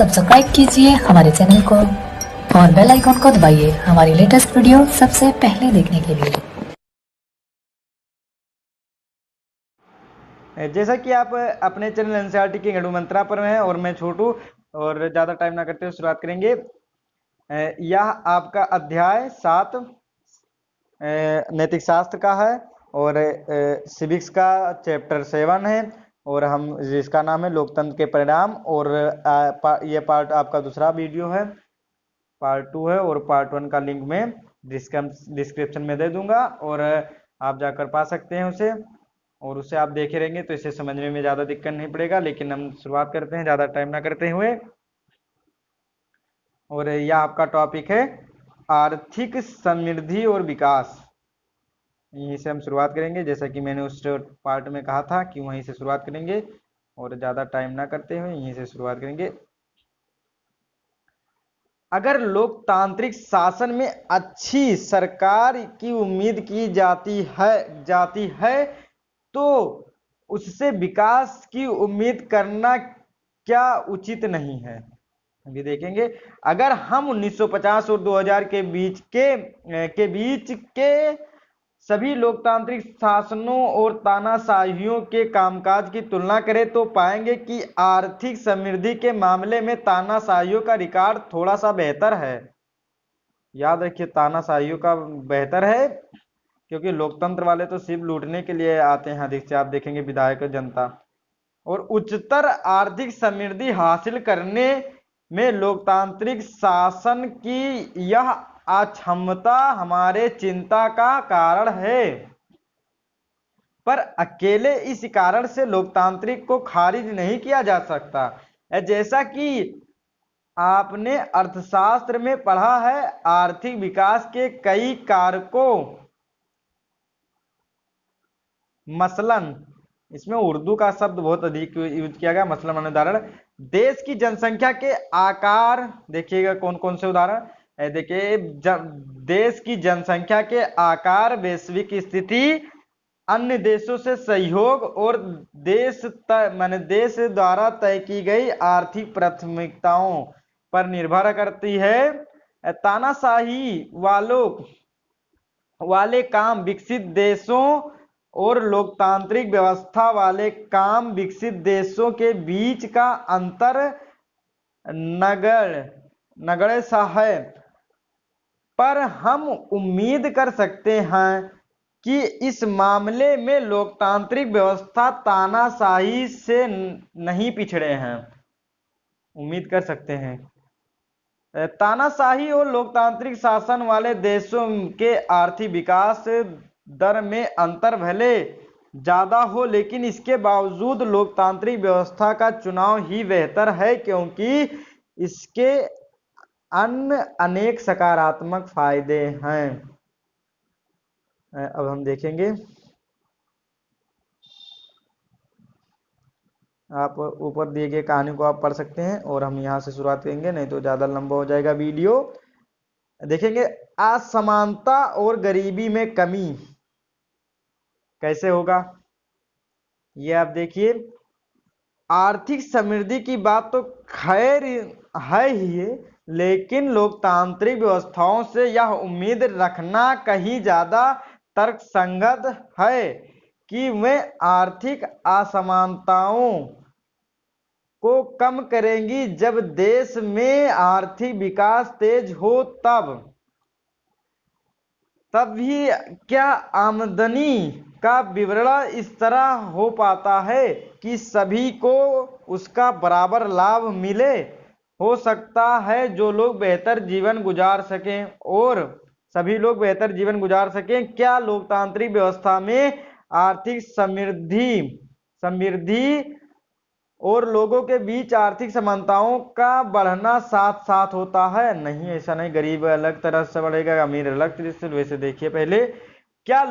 Subscribe कीजिए हमारे channel को और बेल आइकॉन को दबाइए हमारी लेटेस्ट वीडियो सबसे पहले देखने के लिए। जैसा कि आप अपने चैनल एनसीईआरटी की गणु मंत्रा पर हैं और मैं छोटू, और ज़्यादा टाइम ना करते हुए शुरुआत करेंगे। यह आपका अध्याय 7 नैतिक शास्त्र का है और सिविक्स का चैप्टर 7 है, और हम जिसका नाम है लोकतंत्र के परिणाम। और ये पार्ट आपका दूसरा वीडियो है, पार्ट 2 है, और पार्ट 1 का लिंक मैं डिस्क्रिप्शन में दे दूंगा और आप जाकर पा सकते हैं उसे, और उसे आप देखे रहेंगे तो इसे समझने में ज़्यादा दिक्कत नहीं पड़ेगा। लेकिन हम शुरुआत करते हैं ज़्यादा टाइम ना करते हुए, और यह आपका टॉपिक है आर्थिक समृद्धि और विकास। यहीं से हम शुरुआत करेंगे, जैसा कि मैंने उस पार्ट में कहा था कि वहीं से शुरुआत करेंगे, और ज़्यादा टाइम ना करते हुए यहीं से शुरुआत करेंगे। अगर लोकतांत्रिक शासन में अच्छी सरकार की उम्मीद की जाती है तो उससे विकास की उम्मीद करना क्या उचित नहीं है? अभी देखेंगे। अगर हम 1950 और 2000 के बीच के सभी लोकतांत्रिक शासनों और तानाशाहियों के कामकाज की तुलना करें तो पाएंगे कि आर्थिक समृद्धि के मामले में तानाशाहियों का रिकॉर्ड थोड़ा सा बेहतर है। याद रखिए, तानाशाहियों का बेहतर है, क्योंकि लोकतंत्र वाले तो सिर्फ लूटने के लिए आते हैं अधिक से। आप देखेंगे विधायक जनता, और उच्चतर आर्थिक समृद्धि हासिल करने में लोकतांत्रिक शासन की यह अक्षमता हमारे चिंता का कारण है। पर अकेले इस कारण से लोकतांत्रिक को खारिज नहीं किया जा सकता। जैसा कि आपने अर्थशास्त्र में पढ़ा है, आर्थिक विकास के कई कारकों, मसलन इसमें उर्दू का शब्द बहुत अधिक यूज किया गया, मसलन माने उदाहरण, देश की जनसंख्या के आकार। देखिएगा कौन कौन से उदाहरण देखिए, देश की जनसंख्या के आकार, वैश्विक स्थिति, अन्य देशों से सहयोग, और देश द्वारा तय की गई आर्थिक प्राथमिकताओं पर निर्भर करती है। तानाशाही वाले काम विकसित देशों और लोकतांत्रिक व्यवस्था वाले काम विकसित देशों के बीच का अंतर नगण्य सा है। पर हम उम्मीद कर सकते हैं कि इस मामले में लोकतांत्रिक व्यवस्था तानाशाही से नहीं पिछड़े हैं। उम्मीद कर सकते हैं। तानाशाही और लोकतांत्रिक शासन वाले देशों के आर्थिक विकास दर में अंतर भले ज्यादा हो, लेकिन इसके बावजूद लोकतांत्रिक व्यवस्था का चुनाव ही बेहतर है, क्योंकि इसके अन्य अनेक सकारात्मक फायदे हैं। अब हम देखेंगे, आप ऊपर दिए गए कहानी को आप पढ़ सकते हैं, और हम यहाँ से शुरुआत करेंगे, नहीं तो ज़्यादा लंबा हो जाएगा वीडियो। देखेंगे असमानता और गरीबी में कमी कैसे होगा, ये आप देखिए। आर्थिक समृद्धि की बात तो खैर है ही, लेकिन लोकतांत्रिक व्यवस्थाओं से यह उम्मीद रखना कहीं ज्यादा तर्कसंगत है कि वे आर्थिक असमानताओं को कम करेंगी। जब देश में आर्थिक विकास तेज हो तब भी क्या आमदनी का विवरण इस तरह हो पाता है कि सभी को उसका बराबर लाभ मिले? हो सकता है जो लोग बेहतर जीवन गुजार सकें, और सभी लोग बेहतर जीवन गुजार सकें। क्या लोकतांत्रिक व्यवस्था में आर्थिक समृद्धि और लोगों के बीच आर्थिक समानताओं का बढ़ना साथ साथ होता है? नहीं, ऐसा नहीं। गरीब अलग तरह से बढ़ेगा, अमीर अलग तरह से। वैसे देखिए पहले, क्या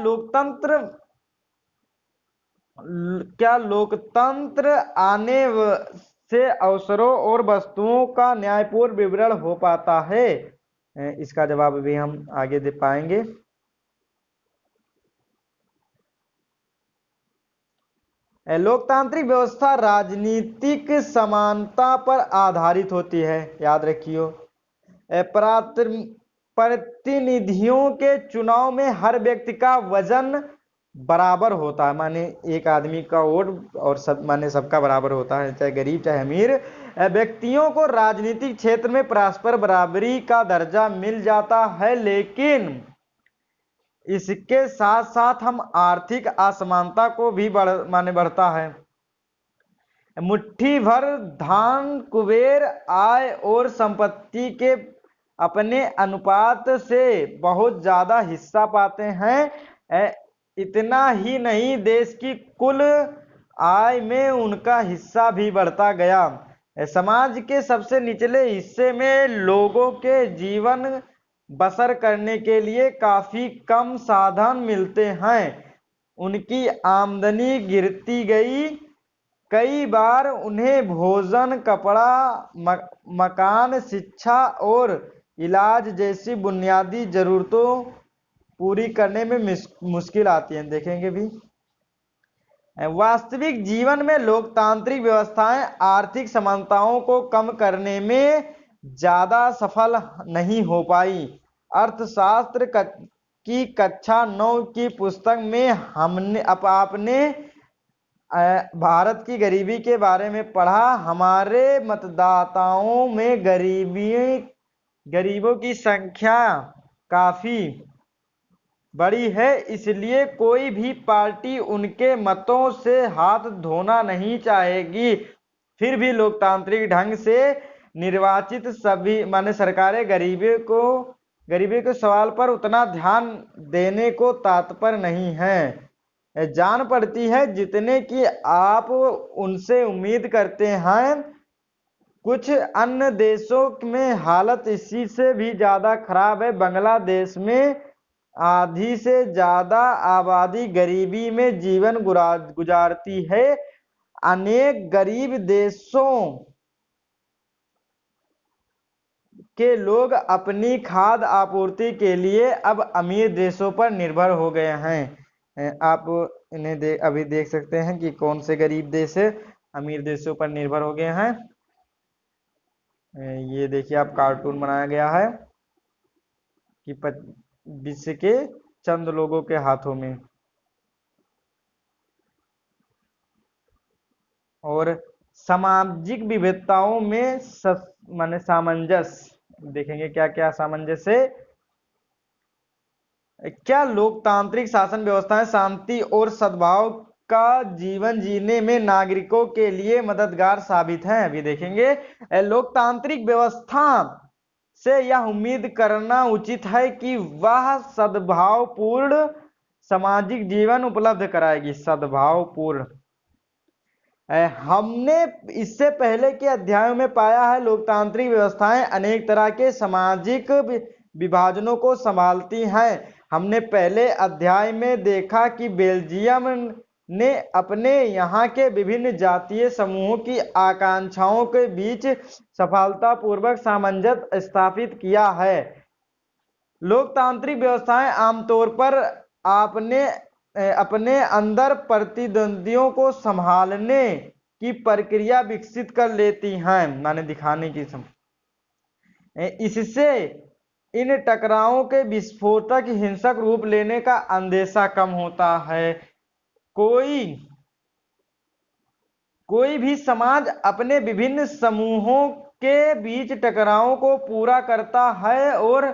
लोकतंत्र आने से अवसरों और वस्तुओं का न्यायपूर्ण वितरण हो पाता है? इसका जवाब भी हम आगे दे पाएंगे। लोकतांत्रिक व्यवस्था राजनीतिक समानता पर आधारित होती है, याद रखियो। प्रतिनिधियों के चुनाव में हर व्यक्ति का वजन बराबर होता है, माने एक आदमी का वोट और सब माने सबका बराबर होता है, चाहे गरीब चाहे अमीर। व्यक्तियों को राजनीतिक क्षेत्र में परस्पर बराबरी का दर्जा मिल जाता है, लेकिन इसके साथ साथ हम आर्थिक असमानता को भी बढ़ता है। मुट्ठी भर धान कुबेर आय और संपत्ति के अपने अनुपात से बहुत ज्यादा हिस्सा पाते हैं। इतना ही नहीं, देश की कुल आय में उनका हिस्सा भी बढ़ता गया। समाज के सबसे निचले हिस्से में लोगों के जीवन बसर करने के लिए काफी कम साधन मिलते हैं। उनकी आमदनी गिरती गई। कई बार उन्हें भोजन, कपड़ा, मकान, शिक्षा और इलाज जैसी बुनियादी जरूरतों पूरी करने में मुश्किल आती है, देखेंगे भी। वास्तविक जीवन में लोकतांत्रिक व्यवस्थाएं आर्थिक समानताओं को कम करने में ज्यादा सफल नहीं हो पाई। अर्थशास्त्र की कक्षा 9 की पुस्तक में हमने आपने भारत की गरीबी के बारे में पढ़ा। हमारे मतदाताओं में गरीबों की संख्या काफी बड़ी है, इसलिए कोई भी पार्टी उनके मतों से हाथ धोना नहीं चाहेगी। फिर भी लोकतांत्रिक ढंग से निर्वाचित सभी माने सरकारें गरीबी के सवाल पर उतना ध्यान देने को तत्पर नहीं है। जान पड़ती है जितने कि आप उनसे उम्मीद करते हैं। कुछ अन्य देशों में हालत इसी से भी ज्यादा खराब है। बांग्लादेश में आधी से ज्यादा आबादी गरीबी में जीवन गुजारती है। अनेक गरीब देशों के लोग अपनी खाद्य आपूर्ति के लिए अब अमीर देशों पर निर्भर हो गए हैं। आप इन्हें अभी देख सकते हैं कि कौन से गरीब देश अमीर देशों पर निर्भर हो गए हैं। ये देखिए, आप कार्टून बनाया गया है कि विश्व के चंद लोगों के हाथों में। और सामाजिक विविधताओं में माने सामंजस्य, देखेंगे क्या क्या सामंजस्य है। क्या लोकतांत्रिक शासन व्यवस्थाएं शांति और सद्भाव का जीवन जीने में नागरिकों के लिए मददगार साबित हैं? अभी देखेंगे। लोकतांत्रिक व्यवस्था से यह उम्मीद करना उचित है कि वह सद्भावपूर्ण सामाजिक जीवन उपलब्ध कराएगी। सद्भावपूर्ण, हमने इससे पहले के अध्यायों में पाया है लोकतांत्रिक व्यवस्थाएं अनेक तरह के सामाजिक विभाजनों को संभालती हैं। हमने पहले अध्याय में देखा कि बेल्जियम ने अपने यहाँ के विभिन्न जातीय समूहों की आकांक्षाओं के बीच सफलतापूर्वक सामंजस्य स्थापित किया है। लोकतांत्रिक व्यवस्थाएं आमतौर पर अपने अंदर प्रतिद्वंदियों को संभालने की प्रक्रिया विकसित कर लेती हैं, माने दिखाने की इससे इन टकरावों के विस्फोटक हिंसक रूप लेने का अंदेशा कम होता है। कोई भी समाज अपने विभिन्न समूहों के बीच टकरावों को पूरा करता है और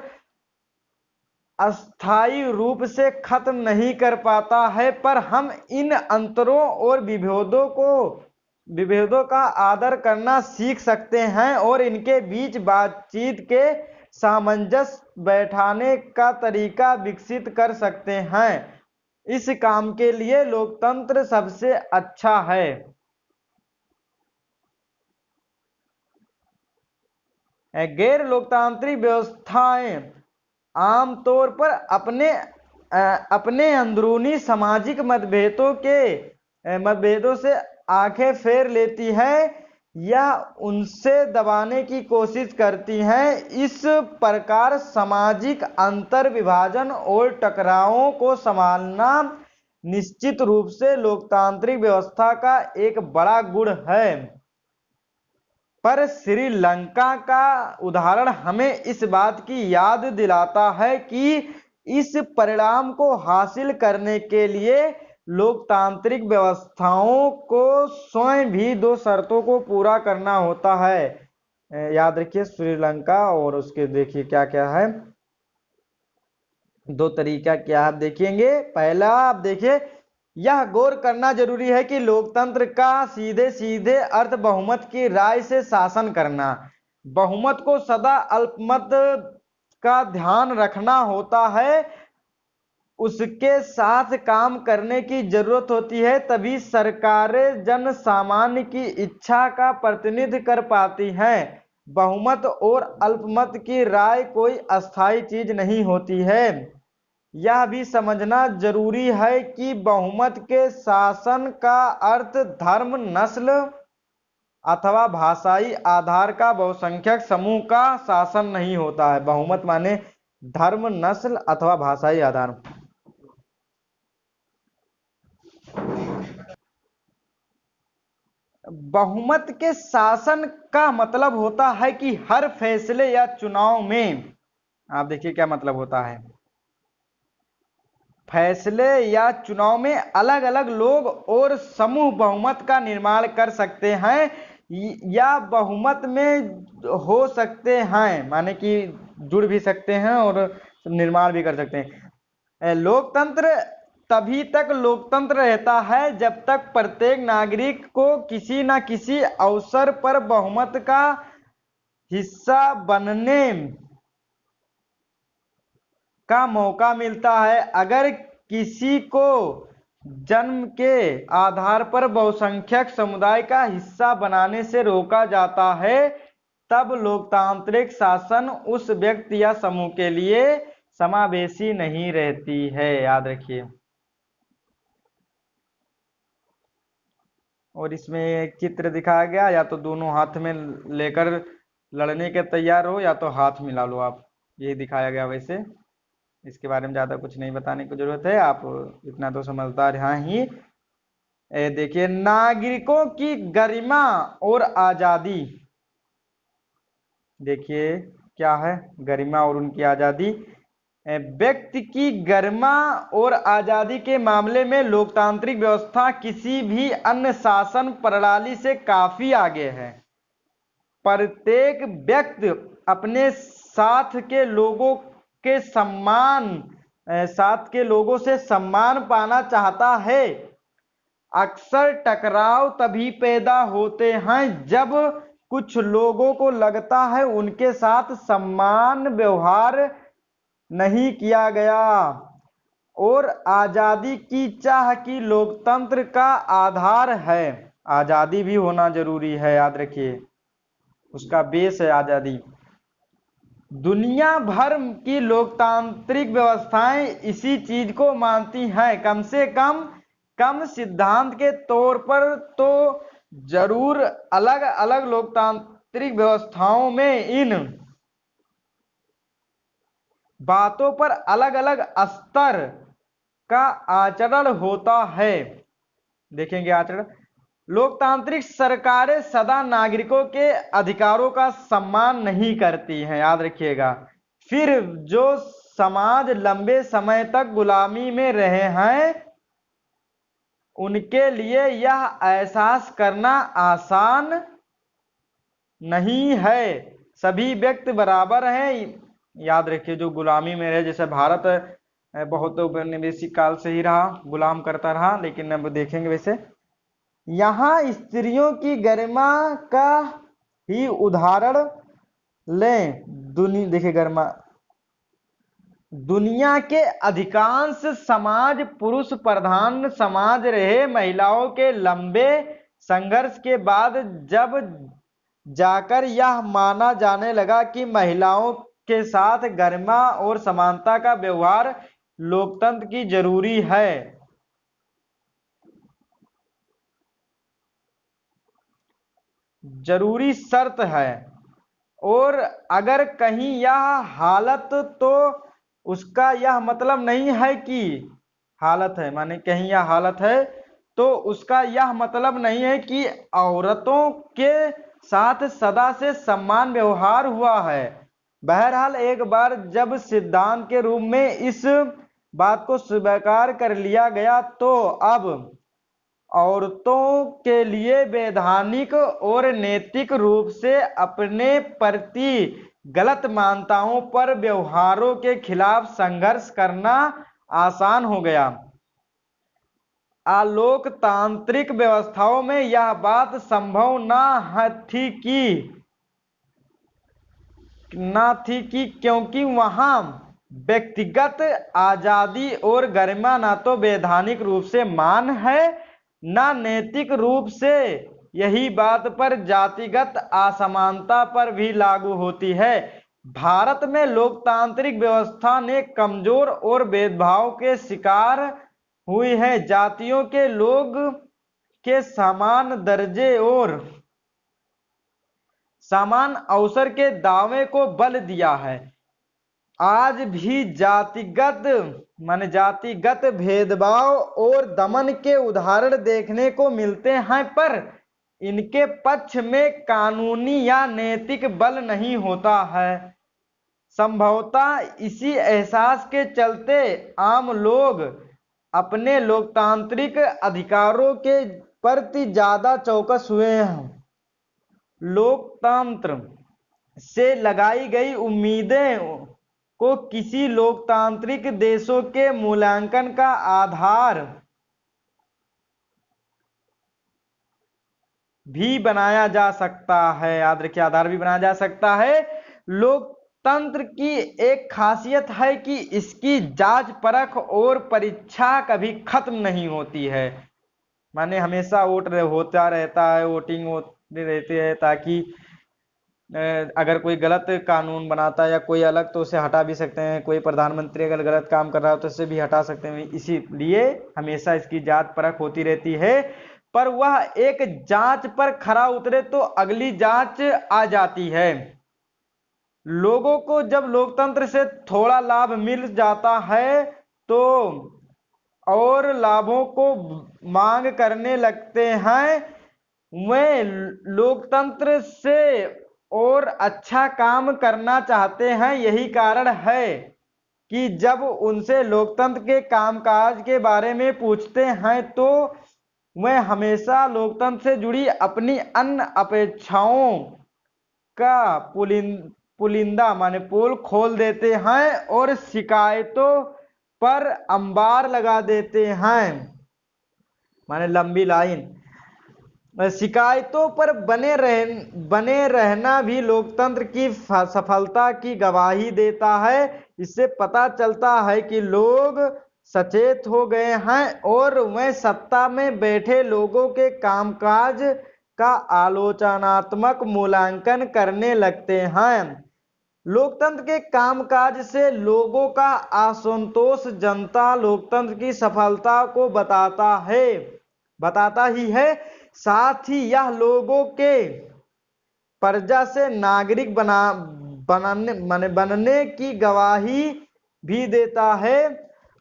अस्थायी रूप से खत्म नहीं कर पाता है, पर हम इन अंतरों और विभेदों का आदर करना सीख सकते हैं और इनके बीच बातचीत के सामंजस्य बैठाने का तरीका विकसित कर सकते हैं। इस काम के लिए लोकतंत्र सबसे अच्छा है। गैर लोकतांत्रिक व्यवस्थाएं आमतौर पर अपने अंदरूनी सामाजिक मतभेदों से आंखें फेर लेती है या उनसे दबाने की कोशिश करती हैं। इस प्रकार सामाजिक अंतर विभाजन और टकरावों को संभालना निश्चित रूप से लोकतांत्रिक व्यवस्था का एक बड़ा गुण है, पर श्रीलंका का उदाहरण हमें इस बात की याद दिलाता है कि इस परिणाम को हासिल करने के लिए लोकतांत्रिक व्यवस्थाओं को स्वयं भी दो शर्तों को पूरा करना होता है। याद रखिए श्रीलंका, और उसके देखिए क्या क्या है, दो तरीका क्या आप देखेंगे। पहला आप देखिए, यह गौर करना जरूरी है कि लोकतंत्र का सीधे सीधे अर्थ बहुमत की राय से शासन करना। बहुमत को सदा अल्पमत का ध्यान रखना होता है, उसके साथ काम करने की जरूरत होती है, तभी सरकारें जन सामान्य की इच्छा का प्रतिनिधित्व कर पाती हैं। बहुमत और अल्पमत की राय कोई अस्थायी चीज नहीं होती है। यह भी समझना जरूरी है कि बहुमत के शासन का अर्थ धर्म, नस्ल अथवा भाषाई आधार का बहुसंख्यक समूह का शासन नहीं होता है। बहुमत माने धर्म, नस्ल अथवा भाषाई आधार। बहुमत के शासन का मतलब होता है कि हर फैसले या चुनाव में, आप देखिए क्या मतलब होता है, फैसले या चुनाव में अलग अलग लोग और समूह बहुमत का निर्माण कर सकते हैं या बहुमत में हो सकते हैं, माने कि जुड़ भी सकते हैं और निर्माण भी कर सकते हैं। लोकतंत्र तभी तक लोकतंत्र रहता है जब तक प्रत्येक नागरिक को किसी न किसी अवसर पर बहुमत का हिस्सा बनने का मौका मिलता है। अगर किसी को जन्म के आधार पर बहुसंख्यक समुदाय का हिस्सा बनाने से रोका जाता है, तब लोकतांत्रिक शासन उस व्यक्ति या समूह के लिए समावेशी नहीं रहती है। याद रखिए। और इसमें एक चित्र दिखाया गया, या तो दोनों हाथ में लेकर लड़ने के तैयार हो या तो हाथ मिला लो आप, यही दिखाया गया। वैसे इसके बारे में ज़्यादा कुछ नहीं बताने की जरूरत है, आप इतना तो समझदार हैं ही। देखिए, नागरिकों की गरिमा और आज़ादी, देखिए क्या है गरिमा और उनकी आज़ादी। व्यक्ति की गरिमा और आज़ादी के मामले में लोकतांत्रिक व्यवस्था किसी भी अन्य शासन प्रणाली से काफी आगे है। प्रत्येक व्यक्ति अपने साथ के लोगों के साथ के लोगों से सम्मान पाना चाहता है। अक्सर टकराव तभी पैदा होते हैं जब कुछ लोगों को लगता है उनके साथ समान व्यवहार नहीं किया गया, और आजादी की चाह की लोकतंत्र का आधार है। आजादी भी होना जरूरी है, याद रखिए, उसका बेस है आजादी। दुनिया भर की लोकतांत्रिक व्यवस्थाएं इसी चीज को मानती हैं। कम से कम सिद्धांत के तौर पर तो जरूर अलग अलग लोकतांत्रिक व्यवस्थाओं में इन बातों पर अलग अलग स्तर का आचरण होता है। देखेंगे आचरण। लोकतांत्रिक सरकारें सदा नागरिकों के अधिकारों का सम्मान नहीं करती हैं, याद रखिएगा। फिर जो समाज लंबे समय तक गुलामी में रहे हैं उनके लिए यह एहसास करना आसान नहीं है। सभी व्यक्ति बराबर हैं, याद रखिए। जो गुलामी में रहे, जैसे भारत बहुत औपनिवेशिक काल से ही रहा, गुलाम करता रहा, लेकिन अब देखेंगे वैसे यहाँ स्त्रियों की गरिमा का ही उदाहरण लें। देखिए गरिमा, दुनिया के अधिकांश समाज पुरुष प्रधान समाज रहे। महिलाओं के लंबे संघर्ष के बाद जब जाकर यह माना जाने लगा कि महिलाओं के साथ गरिमा और समानता का व्यवहार लोकतंत्र की जरूरी है, जरूरी शर्त है, और अगर कहीं यह हालत, तो उसका यह मतलब नहीं है कि हालत है, माने कहीं यह हालत है, तो उसका यह मतलब नहीं है कि औरतों के साथ सदा से समान व्यवहार हुआ है। बहरहाल एक बार जब सिद्धांत के रूप में इस बात को स्वीकार कर लिया गया, तो अब औरतों के लिए वैधानिक और नैतिक रूप से अपने प्रति गलत मान्यताओं पर व्यवहारों के खिलाफ संघर्ष करना आसान हो गया। आलोकतांत्रिक व्यवस्थाओं में यह बात संभव न थी कि क्योंकि वहां व्यक्तिगत आजादी और गरिमा न तो वैधानिक रूप से मान है, न नैतिक रूप से। यही बात पर जातिगत असमानता पर भी लागू होती है। भारत में लोकतांत्रिक व्यवस्था ने कमजोर और भेदभाव के शिकार हुई है। जातियों के लोग के समान दर्जे और समान अवसर के दावे को बल दिया है। आज भी जातिगत भेदभाव और दमन के उदाहरण देखने को मिलते हैं, पर इनके पक्ष में कानूनी या नैतिक बल नहीं होता है। संभवतः इसी एहसास के चलते आम लोग अपने लोकतांत्रिक अधिकारों के प्रति ज्यादा चौकस हुए हैं। लोकतंत्र से लगाई गई उम्मीदें को किसी लोकतांत्रिक देशों के मूल्यांकन का आधार भी बनाया जा सकता है। याद रखिए, आधार भी बनाया जा सकता है। लोकतंत्र की एक खासियत है कि इसकी जांच परख और परीक्षा कभी खत्म नहीं होती है। माने हमेशा वोट होता रहता है, वोटिंग होती रहती है, ताकि अगर कोई गलत कानून बनाता है या कोई अलग, तो उसे हटा भी सकते हैं। कोई प्रधानमंत्री अगर गलत काम कर रहा है तो उसे भी हटा सकते हैं। इसीलिए हमेशा इसकी जांच परख होती रहती है। पर वह एक जांच पर खरा उतरे तो अगली जांच आ जाती है। लोगों को जब लोकतंत्र से थोड़ा लाभ मिल जाता है तो और लाभों को मांग करने लगते हैं। वे लोकतंत्र से और अच्छा काम करना चाहते हैं। यही कारण है कि जब उनसे लोकतंत्र के कामकाज के बारे में पूछते हैं तो वे हमेशा लोकतंत्र से जुड़ी अपनी अन्य अपेक्षाओं का पुलिंदा माने पोल खोल देते हैं और शिकायतों पर अंबार लगा देते हैं। माने लंबी लाइन। शिकायतों पर बने रहना भी लोकतंत्र की सफलता की गवाही देता है। इससे पता चलता है कि लोग सचेत हो गए हैं और वे सत्ता में बैठे लोगों के कामकाज का आलोचनात्मक मूल्यांकन करने लगते हैं। लोकतंत्र के कामकाज से लोगों का असंतोष जनता लोकतंत्र की सफलता को बताता ही है। साथ ही यह लोगों के प्रजा से नागरिक बनने की गवाही भी देता है।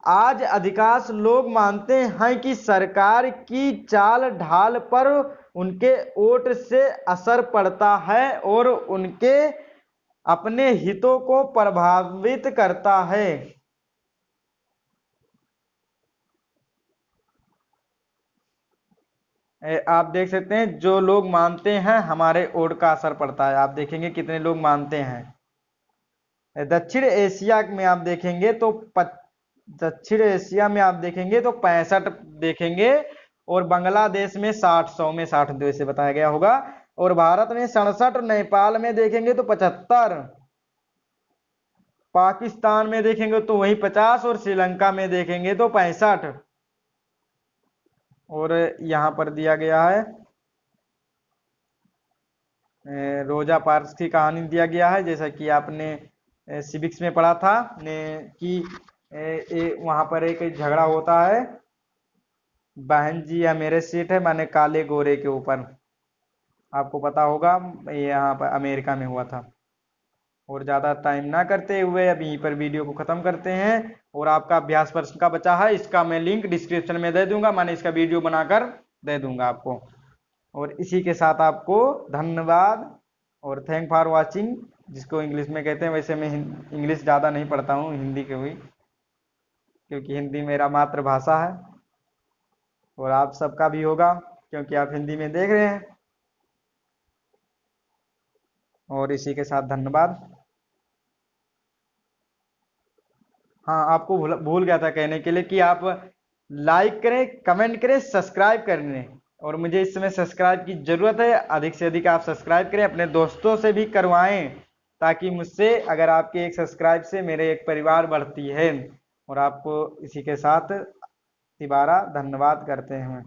आज अधिकांश लोग मानते हैं कि सरकार की चाल ढाल पर उनके वोट से असर पड़ता है और उनके अपने हितों को प्रभावित करता है। आप देख सकते हैं, जो लोग मानते हैं हमारे वोट का असर पड़ता है। आप देखेंगे कितने लोग मानते हैं। दक्षिण एशिया में आप देखेंगे तो 65 देखेंगे, और बांग्लादेश में 100 में 60 जैसे बताया गया होगा, और भारत में 67, नेपाल में देखेंगे तो 75, पाकिस्तान में देखेंगे तो वही 50, और श्रीलंका में देखेंगे तो 65। और यहाँ पर दिया गया है रोजा पार्क्स की कहानी दिया गया है, जैसा कि आपने सिविक्स में पढ़ा था कि वहां पर एक झगड़ा होता है, बहन जी या मेरे सीट है, माने काले गोरे के ऊपर। आपको पता होगा यहाँ पर अमेरिका में हुआ था। और ज़्यादा टाइम ना करते हुए अब यहीं पर वीडियो को ख़त्म करते हैं। और आपका अभ्यास प्रश्न का बचा है, इसका मैं लिंक डिस्क्रिप्शन में दे दूंगा, मैंने इसका वीडियो बनाकर दे दूंगा आपको। और इसी के साथ आपको धन्यवाद और थैंक फॉर वाचिंग, जिसको इंग्लिश में कहते हैं। वैसे मैं इंग्लिश ज़्यादा नहीं पढ़ता हूँ, हिंदी की हुई, क्योंकि हिंदी मेरा मातृभाषा है और आप सबका भी होगा क्योंकि आप हिंदी में देख रहे हैं। और इसी के साथ धन्यवाद। हाँ, आपको भूल गया था कहने के लिए कि आप लाइक करें, कमेंट करें, सब्सक्राइब करने। और मुझे इस समय सब्सक्राइब की ज़रूरत है, अधिक से अधिक आप सब्सक्राइब करें, अपने दोस्तों से भी करवाएं, ताकि मुझसे, अगर आपके एक सब्सक्राइब से मेरे एक परिवार बढ़ती है। और आपको इसी के साथ दोबारा धन्यवाद करते हैं।